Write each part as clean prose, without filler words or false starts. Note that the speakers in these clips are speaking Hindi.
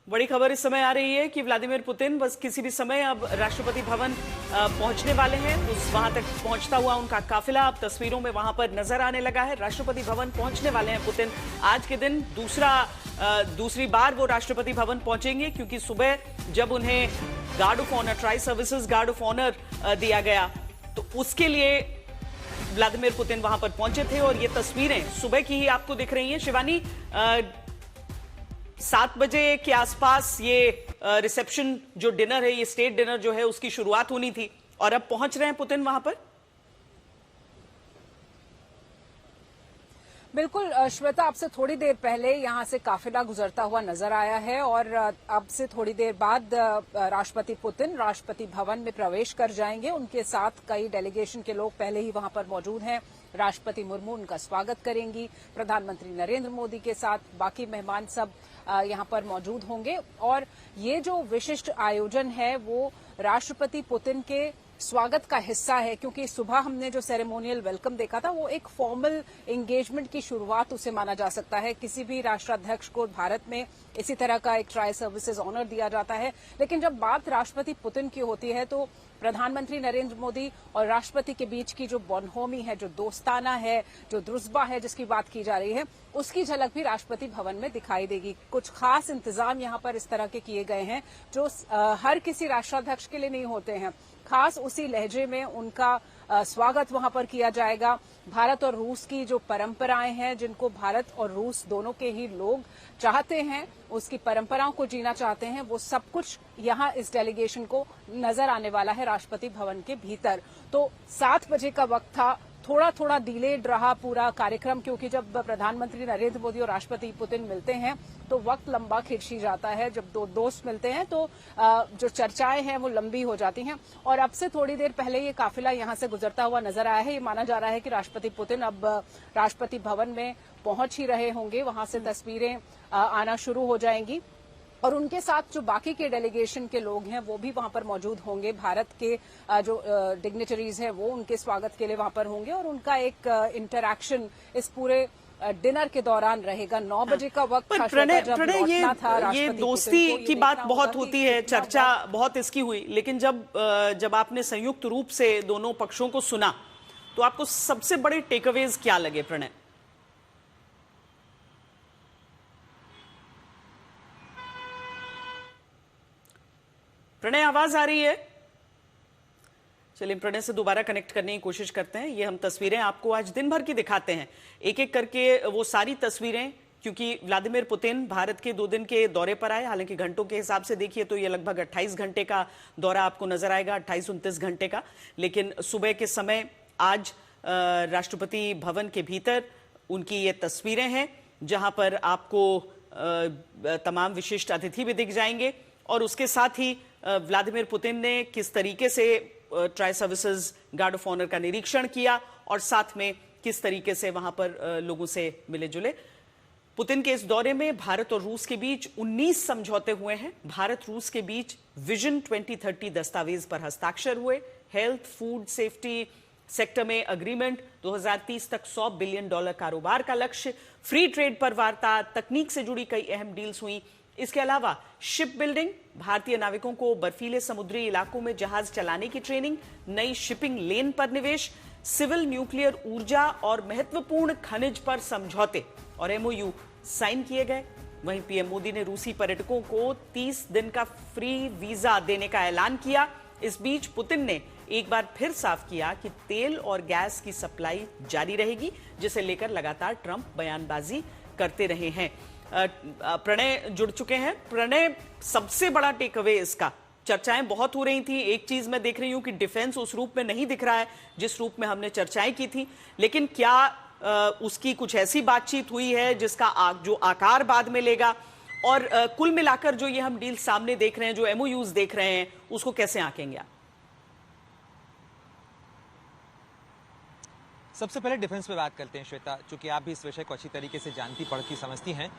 बड़ी खबर इस समय आ रही है कि व्लादिमीर पुतिन बस किसी भी समय अब राष्ट्रपति भवन पहुंचने वाले हैं। वहां तक पहुंचता हुआ उनका काफिला अब तस्वीरों में वहां पर नजर आने लगा है। राष्ट्रपति भवन पहुंचने वाले हैं पुतिन। आज के दिन दूसरी बार वो राष्ट्रपति भवन पहुंचेंगे, क्योंकि सुबह जब उन्हें guard of honour, tri services guard of honour दिया गया, तो उसके लिए व्लादिमीर पुतिन वहां पर पहुंचे थे। और ये तस्वीरें सुबह की ही आपको दिख रही हैं। शिवानी, 7 बजे के आसपास ये रिसेप्शन जो डिनर है, ये स्टेट डिनर जो है, उसकी शुरुआत होनी थी और अब पहुंच रहे हैं पुतिन वहां पर। बिल्कुल श्वेता, अब से थोड़ी देर पहले यहां से काफिला गुजरता हुआ नजर आया है और अब से थोड़ी देर बाद राष्ट्रपति पुतिन राष्ट्रपति भवन में प्रवेश कर जाएंगे। उनके साथ कई डेलीगेशन के लोग पहले ही वहां पर मौजूद हैं। राष्ट्रपति मुर्मू उनका स्वागत करेंगी। प्रधानमंत्री नरेंद्र मोदी के साथ बाकी मेहमान सब यहां पर मौजूद होंगे। और ये जो विशिष्ट आयोजन है वो राष्ट्रपति पुतिन के स्वागत का हिस्सा है, क्योंकि सुबह हमने जो सेरेमोनियल वेलकम देखा था वो एक फॉर्मल एंगेजमेंट की शुरुआत उसे माना जा सकता है। किसी भी राष्ट्राध्यक्ष को भारत में इसी तरह का एक ट्राई सर्विसेज ऑनर दिया जाता है। लेकिन जब बात राष्ट्रपति पुतिन की होती है तो प्रधानमंत्री नरेंद्र मोदी और राष्ट्रपति के बीच की जो बॉनहोमी है, जो दोस्ताना है, जो द्रुस्बा है जिसकी बात की जा रही है, उसकी झलक भी राष्ट्रपति भवन में दिखाई देगी। कुछ खास इंतजाम यहाँ पर इस तरह के किए गए हैं जो हर किसी राष्ट्राध्यक्ष के लिए नहीं होते हैं। खास उसी लहजे में उनका स्वागत वहां पर किया जाएगा। भारत और रूस की जो परंपराएं हैं, जिनको भारत और रूस दोनों के ही लोग चाहते हैं, उसकी परंपराओं को जीना चाहते हैं, वो सब कुछ यहाँ इस डेलीगेशन को नजर आने वाला है राष्ट्रपति भवन के भीतर। तो 7 बजे का वक्त था। थोड़ा थोड़ा डिलेड रहा पूरा कार्यक्रम, क्योंकि जब प्रधानमंत्री नरेंद्र मोदी और राष्ट्रपति पुतिन मिलते हैं तो वक्त लंबा खिंची जाता है। जब दो दोस्त मिलते हैं तो जो चर्चाएं हैं वो लंबी हो जाती हैं। और अब से थोड़ी देर पहले ये काफिला यहां से गुजरता हुआ नजर आया है। ये माना जा रहा है कि राष्ट्रपति पुतिन अब राष्ट्रपति भवन में पहुंच ही रहे होंगे। वहां से तस्वीरें आना शुरू हो जाएंगी और उनके साथ जो बाकी के डेलीगेशन के लोग हैं वो भी वहां पर मौजूद होंगे। भारत के जो डिग्नेटरीज हैं वो उनके स्वागत के लिए वहां पर होंगे और उनका एक इंटरैक्शन इस पूरे डिनर के दौरान रहेगा। 9 बजे का वक्त था। प्रणय, ये दोस्ती की बात बहुत होती है, चर्चा बहुत इसकी हुई, लेकिन जब आपने संयुक्त रूप से दोनों पक्षों को सुना तो आपको सबसे बड़े टेकअवेज क्या लगे प्रणय? प्रणय, आवाज आ रही है? चलिए प्रणय से दोबारा कनेक्ट करने की कोशिश करते हैं। ये हम तस्वीरें आपको आज दिन भर की दिखाते हैं, एक एक करके वो सारी तस्वीरें, क्योंकि व्लादिमीर पुतिन भारत के 2 दिन के दौरे पर आए। हालांकि घंटों के हिसाब से देखिए तो ये लगभग 28 घंटे का दौरा आपको नजर आएगा, 28-29 घंटे का। लेकिन सुबह के समय आज राष्ट्रपति भवन के भीतर उनकी ये तस्वीरें हैं, जहां पर आपको तमाम विशिष्ट अतिथि भी दिख जाएंगे। और उसके साथ ही व्लादिमीर पुतिन ने किस तरीके से tri services guard of honour का निरीक्षण किया और साथ में किस तरीके से वहां पर लोगों से मिले जुले। पुतिन के इस दौरे में भारत और रूस के बीच 19 समझौते हुए हैं। भारत रूस के बीच विजन 2030 दस्तावेज पर हस्ताक्षर हुए। हेल्थ, फूड सेफ्टी सेक्टर में अग्रीमेंट, 2030 तक $100 बिलियन कारोबार का लक्ष्य, फ्री ट्रेड पर वार्ता, तकनीक से जुड़ी कई अहम डील्स हुई। इसके अलावा शिप बिल्डिंग, भारतीय नाविकों को बर्फीले समुद्री इलाकों में जहाज चलाने की ट्रेनिंग, नई शिपिंग लेन पर निवेश, सिविल न्यूक्लियर ऊर्जा और महत्वपूर्ण खनिज पर समझौते और एमओयू साइन किए गए। वहीं पीएम मोदी ने रूसी पर्यटकों को 30 दिन का फ्री वीजा देने का ऐलान किया। इस बीच पुतिन ने एक बार फिर साफ किया कि तेल और गैस की सप्लाई जारी रहेगी, जिसे लेकर लगातार ट्रंप बयानबाजी करते रहे हैं। प्रणय जुड़ चुके हैं। प्रणय, सबसे बड़ा टेक अवे इसका, चर्चाएं बहुत हो रही थी। एक चीज मैं देख रही हूं कि डिफेंस उस रूप में नहीं दिख रहा है जिस रूप में हमने चर्चाएं की थी, लेकिन क्या उसकी कुछ ऐसी बातचीत हुई है जिसका जो आकार बाद में लेगा? और कुल मिलाकर जो ये हम डील सामने देख रहे हैं, जो एमओयूज देख रहे हैं, उसको कैसे आंकेंगे आप? सबसे पहले डिफेंस पे बात करते हैं श्वेता, चूंकि आप भी इस विषय को अच्छी तरीके से जानती पढ़ती समझती हैं।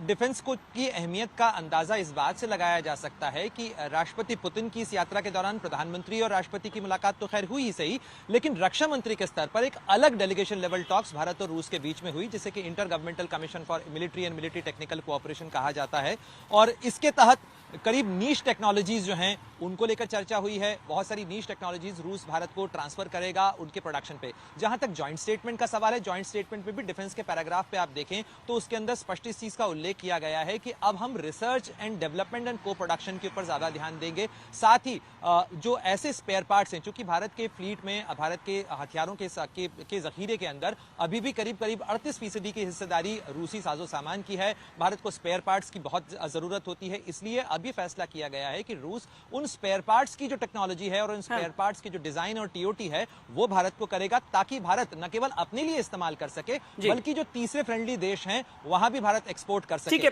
डिफेंस को की अहमियत का अंदाजा इस बात से लगाया जा सकता है कि राष्ट्रपति पुतिन की इस यात्रा के दौरान प्रधानमंत्री और राष्ट्रपति की मुलाकात तो खैर हुई ही सही, लेकिन रक्षा मंत्री के स्तर पर एक अलग डेलीगेशन लेवल टॉक्स भारत और रूस के बीच में हुई, जिसे कि inter governmental commission for military and military technical cooperation कहा जाता है। और इसके तहत करीब नीश टेक्नोलॉजीज जो हैं उनको लेकर चर्चा हुई है। बहुत सारी नीश टेक्नोलॉजीज रूस भारत को ट्रांसफर करेगा उनके प्रोडक्शन पे। जहां तक जॉइंट स्टेटमेंट का सवाल है, जॉइंट स्टेटमेंट में भी डिफेंस के पैराग्राफ पे आप देखें तो उसके अंदर स्पष्ट इस चीज का उल्लेख किया गया है कि अब हम रिसर्च एंड डेवलपमेंट एंड को प्रोडक्शन के ऊपर ज्यादा ध्यान देंगे। साथ ही जो ऐसे स्पेयर पार्ट्स हैं, चूंकि भारत के फ्लीट में, भारत के हथियारों के जखीरे के अंदर अभी भी करीब 38% की हिस्सेदारी रूसी साजो सामान की है। भारत को स्पेयर पार्ट्स की बहुत जरूरत होती है, इसलिए अभी फैसला किया गया है कि रूस उन स्पेयर पार्ट्स की जो टेक्नोलॉजी है और उन स्पेयर पार्ट्स की जो डिजाइन और टीओटी है वो भारत को करेगा, ताकि भारत न केवल अपने लिए इस्तेमाल कर सके बल्कि जो तीसरे फ्रेंडली देश हैं वहां भी भारत एक्सपोर्ट कर सके।